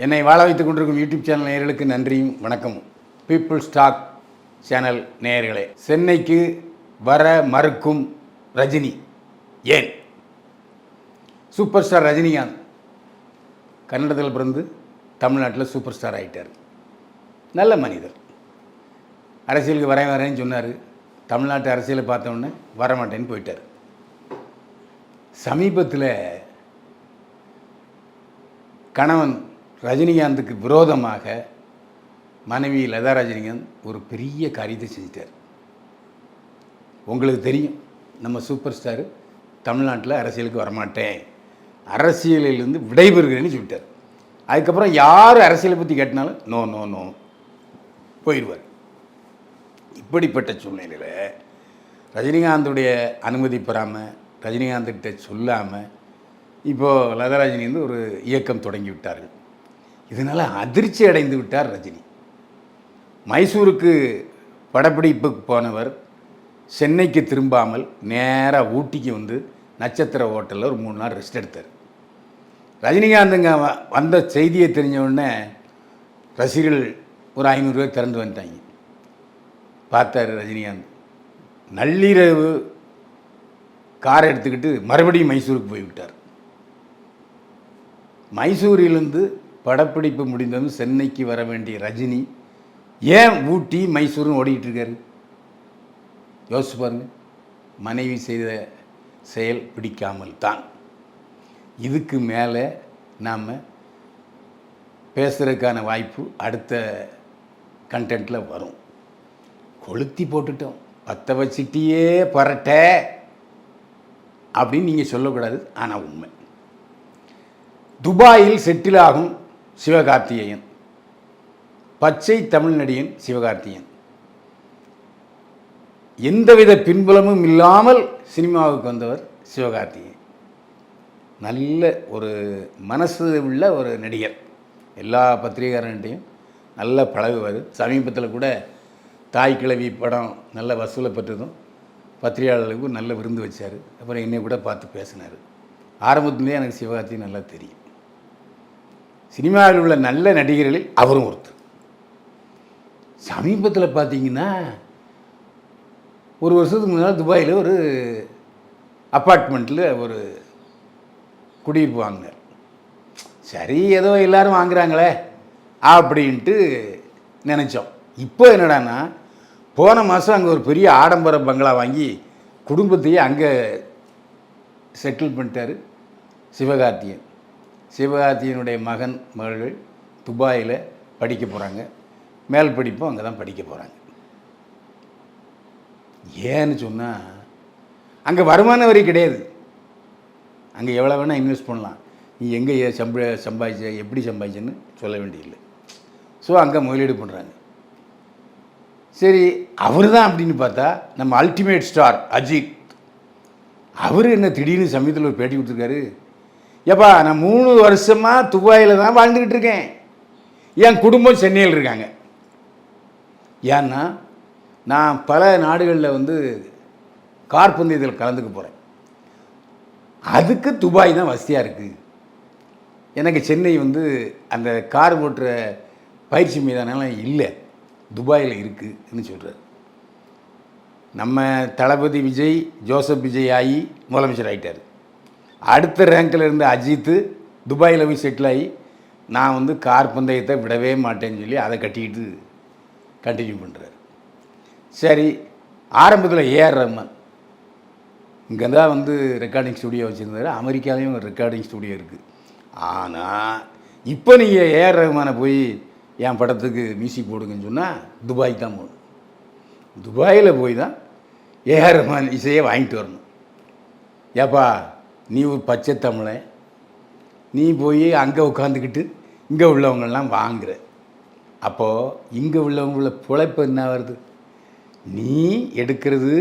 என்னை வாழ வைத்துக் கொண்டிருக்கும் யூடியூப் சேனல் நேயர்களுக்கு நன்றியும் வணக்கமும். பீப்புள்ஸ் டாக் சேனல் நேயர்களே, சென்னைக்கு வர மறுக்கும் ரஜினி ஏன்? சூப்பர் ஸ்டார் ரஜினிகாந்த் கன்னடத்தில் பிறந்து தமிழ்நாட்டில் சூப்பர் ஸ்டார் ஆகிட்டார். நல்ல மனிதர். அரசியலுக்கு வரேன்னு சொன்னார். தமிழ்நாட்டு அரசியலை பார்த்தோன்னே வரமாட்டேன்னு போயிட்டார். சமீபத்தில் கணவன் ரஜினிகாந்துக்கு விரோதமாக மனைவி லதா ரஜினிகாந்த் ஒரு பெரிய காரியத்தை செஞ்சிட்டார். உங்களுக்கு தெரியும், நம்ம சூப்பர் ஸ்டார் தமிழ்நாட்டில் அரசியலுக்கு வரமாட்டேன், அரசியலிலிருந்து விடைபெறுகிறேன்னு சொல்லிட்டார். அதுக்கப்புறம் யார் அரசியலை பற்றி கேட்டினாலும் நோ நோ நோ போயிடுவார். இப்படிப்பட்ட சூழ்நிலையில் ரஜினிகாந்துடைய அனுமதி பெறாமல், ரஜினிகாந்த்கிட்ட சொல்லாமல் இப்போது லதா ரஜினி ஒரு இயக்கம் தொடங்கி விட்டார்கள். இதனால் அதிர்ச்சி அடைந்து விட்டார் ரஜினி. மைசூருக்கு படப்பிடிப்புக்கு போனவர் சென்னைக்கு திரும்பாமல் நேராக ஊட்டிக்கு வந்து நட்சத்திர ஹோட்டலில் ஒரு 3 நாள் ரெஸ்ட் எடுத்தார். ரஜினிகாந்துங்க வந்த செய்தியை தெரிஞ்சவுடனே ரசிகர்கள் ஒரு 500 பேர் திறந்து வந்துட்டாங்க. பார்த்தார் ரஜினிகாந்த். நள்ளிரவு காரை எடுத்துக்கிட்டு மறுபடியும் மைசூருக்கு போய்விட்டார். மைசூரிலிருந்து படப்பிடிப்பு முடிந்ததும் சென்னைக்கு வர வேண்டிய ரஜினி ஏன் ஊட்டி மைசூர்னு ஓடிக்கிட்டு இருக்காரு? யோசிச்சு பாருங்க. மனைவி செய்த செயல் பிடிக்காமல் தான். இதுக்கு மேலே நாம் பேசுகிறதுக்கான வாய்ப்பு அடுத்த கண்டென்ட்டில் வரும். கொளுத்தி போட்டுட்டோம், பற்ற வச்சிட்டியே பரட்ட அப்படின்னு நீங்கள் சொல்லக்கூடாது. ஆனால் உண்மை. துபாயில் செட்டில் ஆகும் சிவகார்த்திகேயன், பச்சை தமிழ் நடிகன் சிவகார்த்திகேயன், எந்தவித பின்புலமும் இல்லாமல் சினிமாவுக்கு வந்தவர் சிவகார்த்திகேயன். நல்ல ஒரு மனசு உள்ள ஒரு நடிகர். எல்லா பத்திரிகையாளர்கிட்டையும் நல்ல பழகுவார். சமீபத்தில் கூட தாய் கிழவி படம் நல்ல வசூலை பெற்றதும் பத்திரிகையாளர்களுக்கு நல்ல விருந்து வச்சார். அப்புறம் என்னை கூட பார்த்து பேசினார். ஆரம்பத்துலேயே எனக்கு சிவகார்த்திகேயன் நல்லா தெரியும். சினிமாவில் உள்ள நல்ல நடிகர்களில் அவரும் ஒருத்தர். சமீபத்தில் பார்த்தீங்கன்னா ஒரு வருஷத்துக்கு முன்னால் துபாயில் ஒரு அப்பார்ட்மெண்ட்டில் ஒரு குடியிருப்பு வாங்கினார். சரி, ஏதோ எல்லோரும் வாங்குகிறாங்களே அப்படின்ட்டு நினச்சோம். இப்போ என்னடான்னா, போன மாதம் அங்கே ஒரு பெரிய ஆடம்பர பங்களா வாங்கி குடும்பத்தையே அங்கே செட்டில் பண்ணிட்டார் சிவகார்த்திகேயன். சிவகார்த்திகேயனுடைய மகள் துபாயில் படிக்க போகிறாங்க. மேல் படிப்பும் அங்கே தான் படிக்க போகிறாங்க. ஏன்னு சொன்னால் அங்கே வருமான வரி கிடையாது. அங்கே எவ்வளோ வேணால் இன்வெஸ்ட் பண்ணலாம். நீ எங்கே சம்பாதிச்ச, எப்படி சம்பாதிச்சேன்னு சொல்ல வேண்டியதில்லை. ஸோ அங்கே முதலீடு பண்ணுறாங்க. சரி, அவர் தான் அப்படின்னு பார்த்தா நம்ம அல்டிமேட் ஸ்டார் அஜித், அவர் என்ன திடீர்னு சமயத்தில் ஒரு பேட்டி கொடுத்துருக்காரு. ஏப்பா, நான் 3 வருஷமாக துபாயில் தான் வாழ்ந்துக்கிட்டு இருக்கேன், என் குடும்பம் சென்னையில் இருக்காங்க. ஏன்னா நான் பல நாடுகளில் கார் பந்தயத்தில் கலந்துக்க போகிறேன். அதுக்கு துபாய் தான் வசதியாக இருக்குது. எனக்கு சென்னை அந்த கார் ஓட்டுற பயிற்சி மீதானலாம் இல்லை, துபாயில் இருக்குதுன்னு சொல்கிறார். நம்ம தளபதி விஜய் ஜோசப் விஜய் ஆகி முதலமைச்சர் ஆகிட்டார். அடுத்த ரேங்கில் இருந்த அஜித்து துபாயில் போய் செட்டில் ஆகி நான் கார் பந்தயத்தை விடவே மாட்டேன்னு சொல்லி அதை கட்டிக்கிட்டு கண்டினியூ பண்ணுறாரு. சரி, ஆரம்பத்தில் ஏஆர் ரஹ்மான் இங்கே தான் ரெக்கார்டிங் ஸ்டுடியோ வச்சுருந்தாரு. அமெரிக்காலேயும் ஒரு ரெக்கார்டிங் ஸ்டுடியோ இருக்குது. ஆனால் இப்போ நீங்கள் ஏஆர் ரஹ்மானை போய் என் படத்துக்கு மியூசிக் போடுங்கன்னு சொன்னால் துபாய்க்கு தான் போகணும். துபாயில் போய் தான் ஏஆர் ரஹ்மான் இசையை வாங்கிட்டு வரணும். ஏப்பா, நீ ஒரு பச்சை தமிழன், நீ போய் அங்கே உட்காந்துக்கிட்டு இங்கே உள்ளவங்கள்லாம் வாங்குற. அப்போது இங்கே உள்ளவங்கள பிழைப்பு என்ன வருது? நீ எடுக்கிறது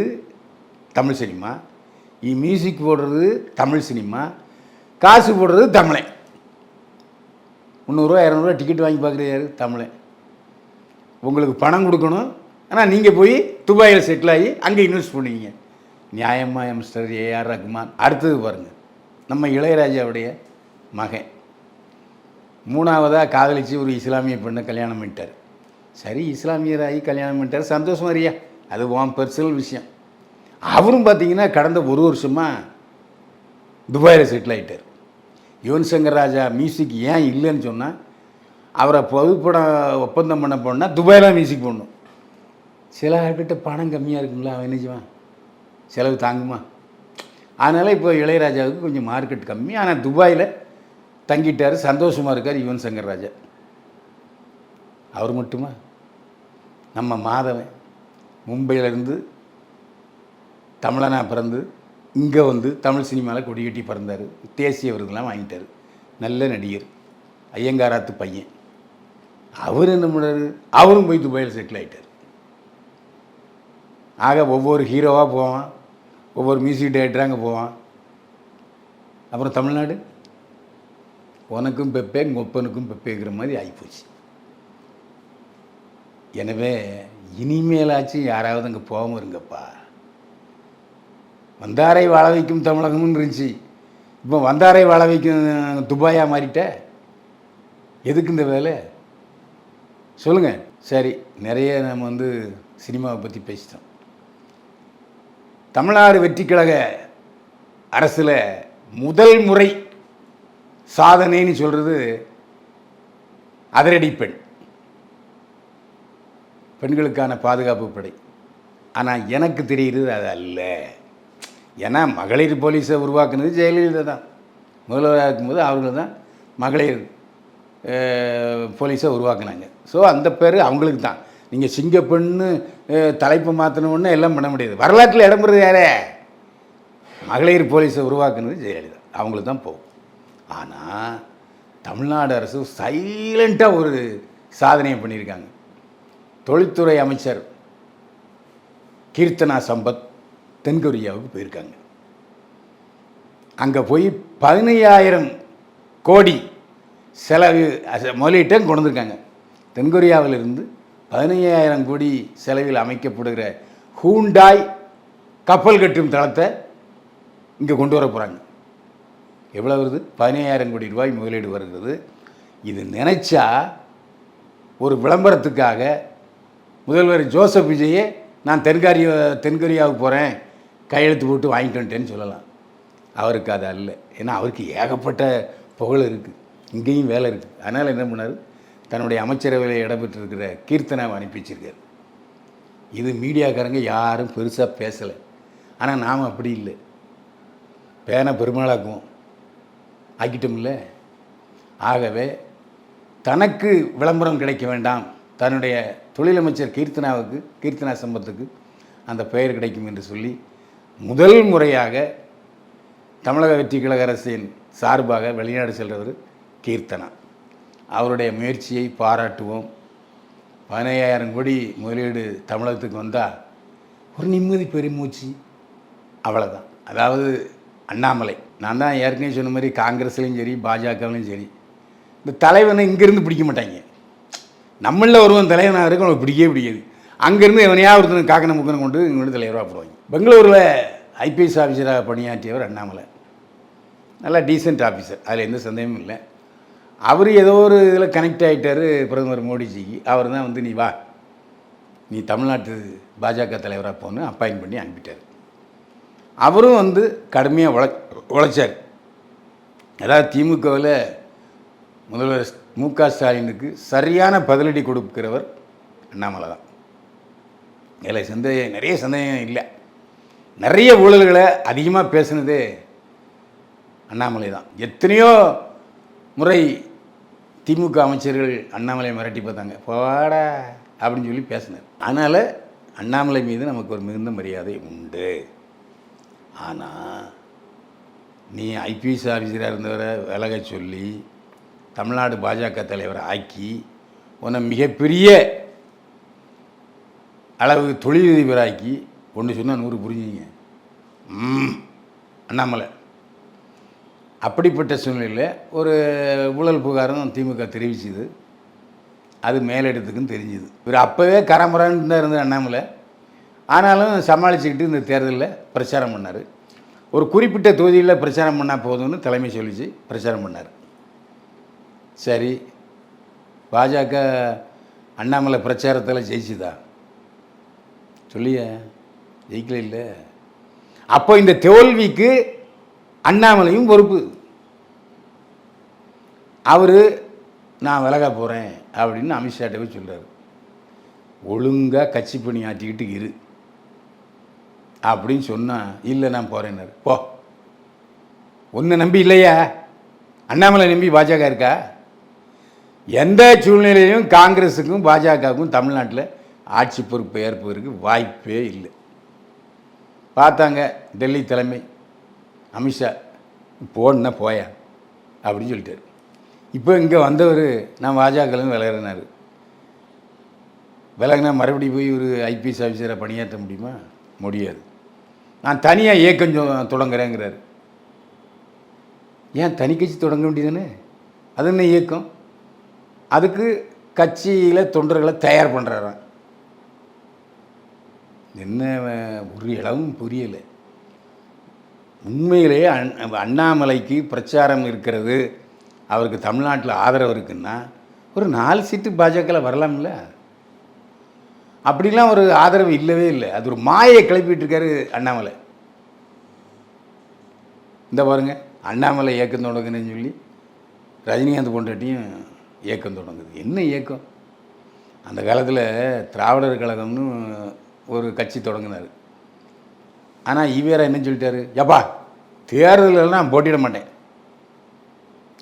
தமிழ் சினிமா, நீ மியூசிக் போடுறது தமிழ் சினிமா, காசு போடுறது தமிழன். 300 200 டிக்கெட் வாங்கி பார்க்குறது யார்? தமிழன். உங்களுக்கு பணம் கொடுக்கணும், ஆனால் நீங்கள் போய் துபாயில் செட்டில் ஆகி அங்கே இன்வெஸ்ட் பண்ணுவீங்க. நியாயமாக மிஸ்டர் ஏஆர் ரஹ்மான். அடுத்தது பாருங்கள், நம்ம இளையராஜாவுடைய மகன் மூணாவதாக காதலித்து ஒரு இஸ்லாமிய பெண்ணை கல்யாணம் பண்ணிட்டார். சரி, இஸ்லாமியராகி கல்யாணம் பண்ணிட்டார், சந்தோஷம் அறியா, அது உன் பர்சனல் விஷயம். அவரும் பார்த்திங்கன்னா கடந்த ஒரு வருஷமாக துபாயில் செட்டில் ஆகிட்டார். யுவன் சங்கர் ராஜா மியூசிக் ஏன் இல்லைன்னு சொன்னால், அவரை பொதுப்படம் ஒப்பந்தம் பண்ண போனால் துபாயில் மியூசிக் போடணும். சில ஆட்கிட்ட பணம் கம்மியாக இருக்குங்களா, அவன் நினைச்சுவான், செலவு தாங்குமா? அதனால் இப்போ இளையராஜாவுக்கு கொஞ்சம் மார்க்கெட் கம்மி. ஆனால் துபாயில் தங்கிட்டார், சந்தோஷமாக இருக்கார் யுவன் சங்கர் ராஜா. அவர் மட்டுமா? நம்ம மாதவன் மும்பையிலேருந்து தமிழனாக பிறந்து இங்கே வந்து தமிழ் சினிமாவில் கொடி கட்டி பிறந்தார், தேசிய விருதுலாம் வாங்கிட்டார், நல்ல நடிகர், ஐயங்காராத்து பையன். அவர் என்ன பண்ணார், அவரும் போய் துபாயில் செட்டில் ஆகிட்டார். ஆக ஒவ்வொரு ஹீரோவாக போவான், ஒவ்வொரு மியூசிக் டைரக்டராக அங்கே போவான். அப்புறம் தமிழ்நாடு உனக்கும் பெப்பே ஒப்பனுக்கும் பெப்பேங்கிற மாதிரி ஆகிப்போச்சு. எனவே இனிமேலாச்சும் யாராவது அங்கே போகாமல் இருங்கப்பா. வந்தாரை வாழ வைக்கும் தமிழகம்னு இருந்துச்சு, இப்போ வந்தாரை வாழ வைக்கும் துபாயாக மாறிட்ட. எதுக்கு இந்த வேலை சொல்லுங்கள்? சரி, நிறைய நம்ம வந்து சினிமாவை பற்றி பேசிட்டோம். தமிழ்நாடு வெற்றிக்கழக அரசில் முதல் முறை சாதனைன்னு சொல்கிறது அதிரடி பெண், பெண்களுக்கான பாதுகாப்பு படை. ஆனால் எனக்கு தெரிகிறது அது அல்ல. ஏன்னா மகளிர் போலீஸை உருவாக்குனது ஜெயலலிதா தான். முதல்வராக இருக்கும்போது அவர்கள் தான் மகளிர் போலீஸை உருவாக்குனாங்க. ஸோ அந்த பேர் அவங்களுக்கு தான். நீங்கள் சிங்கப்பெண்ணு தலைப்பு மாற்றணுன்னு எல்லாம் பண்ண முடியாது. வரலாற்றில் இடம்பெறது யாரே? மகளிர் போலீஸை உருவாக்குனது ஜெயலலிதா, அவங்களுக்கு தான் போகும். ஆனால் தமிழ்நாடு அரசு சைலண்ட்டாக ஒரு சாதனையை பண்ணியிருக்காங்க. தொழில்துறை அமைச்சர் கீர்த்தனா சம்பத் தென்கொரியாவுக்கு போயிருக்காங்க. அங்கே போய் 15,000 கோடி செலவு முதலீட்டை கொண்டு வந்திருக்காங்க. தென்கொரியாவிலிருந்து 15,000 கோடி செலவில் அமைக்கப்படுகிற ஹூண்டாய் கப்பல் கட்டும் தளத்தை இங்கே கொண்டு வர போகிறாங்க. எவ்வளோ வருது? 15,000 கோடி ரூபாய் முதலீடு வருகிறது. இது நினச்சா ஒரு விளம்பரத்துக்காக முதல்வர் ஜோசப் விஜயே நான் தென்கொரியாவுக்கு போகிறேன், கையெழுத்து போட்டு வாங்கிட்டு வந்துட்டேன்னு சொல்லலாம். அவருக்கு அது அல்ல. ஏன்னா அவருக்கு ஏகப்பட்ட புகழ் இருக்குது, இங்கேயும் வேலை இருக்குது. அதனால் என்ன பண்ணார், தன்னுடைய அமைச்சரவையில் இடம்பெற்றிருக்கிற கீர்த்தனாவை அனுப்பி வச்சிருக்கார். இது மீடியாக்காரங்க யாரும் பெருசாக பேசலை. ஆனால் நாம் அப்படி இல்லை, பேனை பெருமாளாக்குவோம், ஆக்கிட்டோம்ல. ஆகவே தனக்கு விளம்பரம் கிடைக்க வேண்டாம், தன்னுடைய தொழிலமைச்சர் கீர்த்தனா சம்பத்துக்கு அந்த பெயர் கிடைக்கும் என்று சொல்லி முதல் முறையாக தமிழக வெற்றி கழக அரசின் சார்பாக வெளிநாடு செல்றவர் கீர்த்தனா. அவருடைய முயற்சியை பாராட்டுவோம். 15,000 கோடி முதலீடு தமிழகத்துக்கு வந்தால் ஒரு நிம்மதி பெருமூச்சு, அவ்வளோதான். அதாவது அண்ணாமலை, நான் தான் ஏற்கனவே சொன்ன மாதிரி காங்கிரஸ்லையும் சரி பாஜகவிலையும் சரி இந்த தலைவனை இங்கேருந்து பிடிக்க மாட்டாங்க. நம்மளில் ஒருவன் தலைவனாக இருக்கும், அவனுக்கு பிடிக்கவே பிடிக்காது. அங்கேருந்து எவனையா ஒருத்தன் காக்கனை முக்கனை கொண்டு இங்கே தலைவராக போடுவாங்க. பெங்களூரில் ஐபிஎஸ் ஆஃபீஸராக பணியாற்றியவர் அண்ணாமலை, நல்லா டீசென்ட் ஆஃபீஸர், அதில் எந்த சந்தேகமும் இல்லை. அவர் ஏதோ ஒரு இதில் கனெக்ட் ஆகிட்டார் பிரதமர் மோடிஜிக்கு. அவர் தான் வந்து நீ வா, நீ தமிழ்நாட்டு பாஜக தலைவராக போன்னு அப்பாயின்ட் பண்ணி அனுப்பிட்டார். அவரும் வந்து கடுமையாக உழைச்சார். அதாவது திமுகவில் முதல்வர் மு.க. ஸ்டாலினுக்கு சரியான பதிலடி கொடுக்கிறவர் அண்ணாமலை தான். இதில் நிறைய சந்தேகம் இல்லை. நிறைய ஊழல்களை அதிகமாக பேசுனதே அண்ணாமலை தான். எத்தனையோ முறை திமுக அமைச்சர்கள் அண்ணாமலையை மிரட்டி பார்த்தாங்க, போடா அப்படின்னு சொல்லி பேசினார். அதனால் அண்ணாமலை மீது நமக்கு ஒரு மிகுந்த மரியாதை உண்டு. ஆனால் நீ ஐபிஎஸ் ஆஃபீஸராக இருந்தவரை விலக சொல்லி தமிழ்நாடு பாஜக தலைவரை ஆக்கி உன்னை மிகப்பெரிய அளவு தொழிலதிபராக்கி ஒன்று சொன்னால் 100 புரிஞ்சுங்க அண்ணாமலை. அப்படிப்பட்ட சூழ்நிலையில் ஒரு ஊழல் புகாரும் திமுக தெரிவிச்சுது. அது மேலிடத்துக்குன்னு தெரிஞ்சுது. இவர் அப்போவே கரமுறான்னு தான் இருந்த அண்ணாமலை. ஆனாலும் சமாளிச்சுக்கிட்டு இந்த தேர்தலில் பிரச்சாரம் பண்ணார். ஒரு குறிப்பிட்ட தொகுதியில் பிரச்சாரம் பண்ணால் போதும்னு தலைமை சொல்லிச்சு பிரச்சாரம் பண்ணார். சரி, பாஜக அண்ணாமலை பிரச்சாரத்தில் ஜெயிச்சுதா? சொல்லிய ஜெயிக்கல. இல்லை. அப்போ இந்த தோல்விக்கு அண்ணாமலையும் பொறுப்பு. அவர் நான் விலக போகிறேன் அப்படின்னு அமித்ஷாட்டவே சொல்கிறார். ஒழுங்காக கட்சி பணி ஆற்றிக்கிட்டு இரு அப்படின்னு சொன்னால், இல்லை நான் போகிறேன்னாரு. போ, ஒன்றை நம்பி இல்லையா? அண்ணாமலை நம்பி பாஜக இருக்கா? எந்த சூழ்நிலையிலும் காங்கிரஸுக்கும் பாஜகவுக்கும் தமிழ்நாட்டில் ஆட்சி பொறுப்பு ஏற்பதற்கு வாய்ப்பே இல்லை. பார்த்தாங்க டெல்லி தலைமை அமித்ஷா, போன்னா போயா அப்படின்னு சொல்லிட்டார். இப்போ இங்கே வந்தவர் நான் பாஜகலேருந்து விலகிறனார். விலகினா மறுபடியும் போய் ஒரு ஐபிஎஸ் ஆஃபீஸரை பணியாற்ற முடியுமா? முடியாது. நான் தனியாக இயக்கம் தொடங்குறேங்கிறார். ஏன் தனி கட்சி தொடங்க வேண்டியதானே? அது என்ன இயக்கம்? அதுக்கு கட்சியில் தொண்டர்களை தயார் பண்ணுறாராம். என்ன ஒரு இளவும் புரியலை. உண்மையிலேயே அண்ணாமலைக்கு பிரச்சாரம் இருக்கிறது, அவருக்கு தமிழ்நாட்டில் ஆதரவு இருக்குன்னா ஒரு 4 சீட்டு பாஜகவில் வரலாம்ல. அப்படிலாம் ஒரு ஆதரவு இல்லவே இல்லை. அது ஒரு மாயை கிளப்பிட்டு இருக்காரு அண்ணாமலை. இந்த பாருங்க, அண்ணாமலை இயக்கம் தொடங்குன்னு சொல்லி ரஜினிகாந்த் பொண்டாட்டியும் இயக்கம் தொடங்குது. என்ன இயக்கம்? அந்த காலத்தில் திராவிடர் கழகம்னு ஒரு கட்சி தொடங்கினார். ஆனால் ஈவேரா என்ன சொல்லிட்டாரு? எப்பா தேர்தலெல்லாம் நான் போட்டியிட மாட்டேன்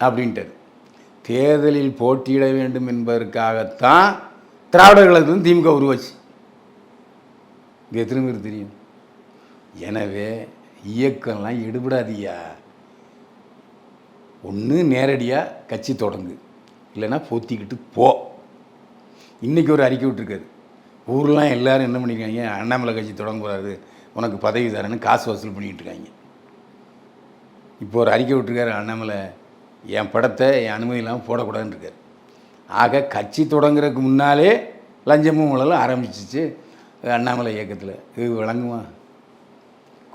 அப்படின்ட்டார். தேர்தலில் போட்டியிட வேண்டும் என்பதற்காகத்தான் திராவிடர் கழகத்துலேருந்து திமுக உருவாச்சு. இது எத்தனை பேர் தெரியும்? எனவே இயக்கம்லாம் எடுபடாதியா. ஒன்று நேரடியாக கட்சி தொடங்கு, இல்லைன்னா போத்திக்கிட்டு போ. இன்றைக்கி ஒரு அறிக்கை விட்டுருக்காரு. ஊர்லாம் எல்லோரும் என்ன பண்ணியிருக்காங்க, அண்ணாமலை கட்சி தொடங்க போகிறாரு, உனக்கு பதவி தரேன்னு காசு வசூல் பண்ணிகிட்டு இருக்காங்க. இப்போ ஒரு அறிக்கை விட்டுருக்காரு அண்ணாமலை, என் படத்தை என் அனுமதி இல்லாமல் போடக்கூடாதுன்னு இருக்கார். ஆக கட்சி தொடங்குறதுக்கு முன்னாலே லஞ்சமும் ஊழலும் ஆரம்பிச்சிச்சு அண்ணாமலை இயக்கத்தில். இது விளங்குமா?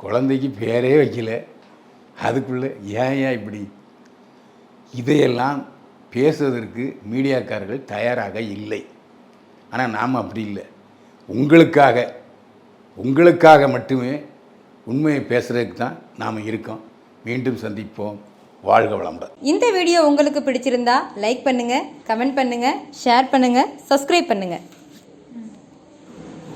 குழந்தைக்கு பேரே வைக்கல, அதுக்குள்ளே ஏன் இப்படி? இதையெல்லாம் பேசுவதற்கு மீடியாக்காரர்கள் தயாராக இல்லை. ஆனால் நாம் அப்படி இல்லை. உங்களுக்காக மட்டுமே உண்மையை பேசுகிறதுக்கு தான் நாம் இருக்கோம். மீண்டும் சந்திப்போம். வாழ்க வளமுடன். இந்த வீடியோ உங்களுக்கு பிடிச்சிருந்தா லைக் பண்ணுங்கள், கமெண்ட் பண்ணுங்கள், ஷேர் பண்ணுங்கள், சப்ஸ்கிரைப் பண்ணுங்கள்.